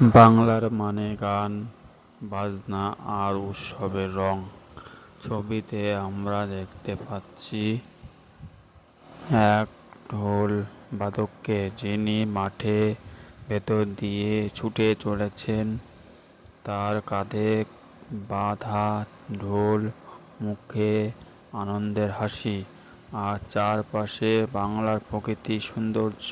বাংলার মানে গান, বাজনা আর উৎসবের রং। ছবিতে আমরা দেখতে পাচ্ছি এক ঢোল বাদককে, যিনি মাঠে ভেতর দিয়ে ছুটে চলেছেন। তার কাঁধে বাঁধা ঢোল, মুখে আনন্দের হাসি, আর চারপাশে বাংলার প্রকৃতির সৌন্দর্য।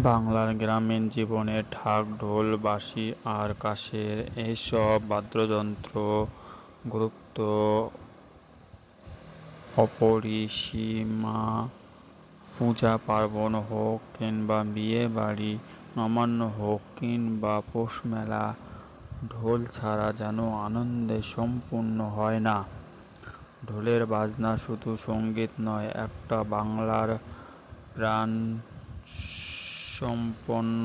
বাংলার গ্রামীণ জীবনে ঢাক, ঢোল, বাঁশি আর কাঁসের এইসব বাদ্যযন্ত্র গুরুত্ব অপরিসীমা। পূজা পার্বণ হোক কিংবা বিয়ে বাড়ি, নবান্ন হোক কিংবা পৌষ মেলা, ঢোল ছাড়া যেন আনন্দে সম্পূর্ণ হয় না। ঢোলের বাজনা শুধু সঙ্গীত নয়, একটা বাংলার প্রাণ সম্পন্ন।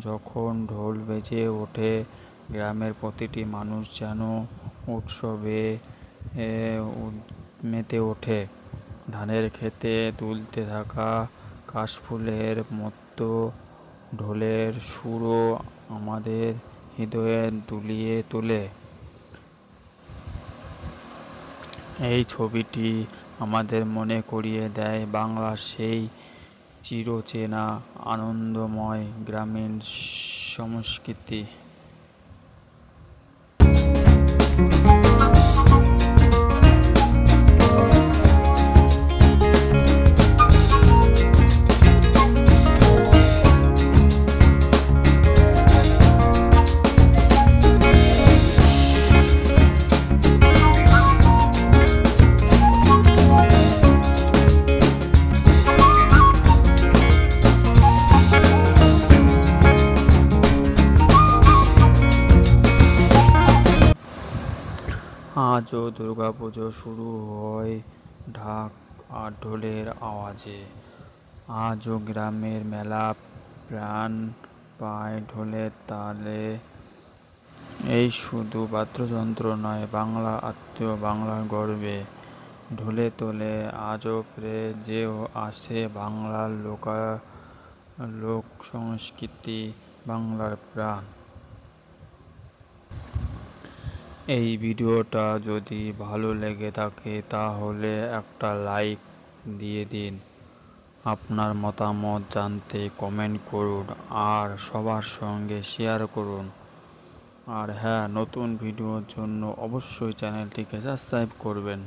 যখন ঢোল বেজে ওঠে, গ্রামের প্রতিটি মানুষ যেন উৎসবে মেতে ওঠে। ধানের ক্ষেতে দুলতে থাকা কাশফুলের মতো ঢোলের সুরও আমাদের হৃদয়ে দুলিয়ে তোলে। এই ছবিটি আমাদের মনে করিয়ে দেয় বাংলার সেই চিরচেনা আনন্দময় গ্রামীণ সংস্কৃতি। আজও দুর্গাপুজো শুরু হয় ঢাক আর ঢোলের আওয়াজে। আজও গ্রামের মেলা প্রাণ পায় ঢোলের তালে। এই শুধু বাদ্যযন্ত্র নয়, বাংলার আত্মীয়, বাংলার গর্বে। ঢোলে তোলে আজও ফিরে যেও আসে বাংলার লোক সংস্কৃতি, বাংলার প্রাণ। এই ভিডিওটা যদি ভালো লেগে থাকে তাহলে একটা লাইক দিয়ে দিন। আপনার মতামত জানতে কমেন্ট করুন আর সবার সঙ্গে শেয়ার করুন। আর হ্যাঁ, নতুন ভিডিওর জন্য অবশ্যই চ্যানেলটিকে সাবস্ক্রাইব করবেন।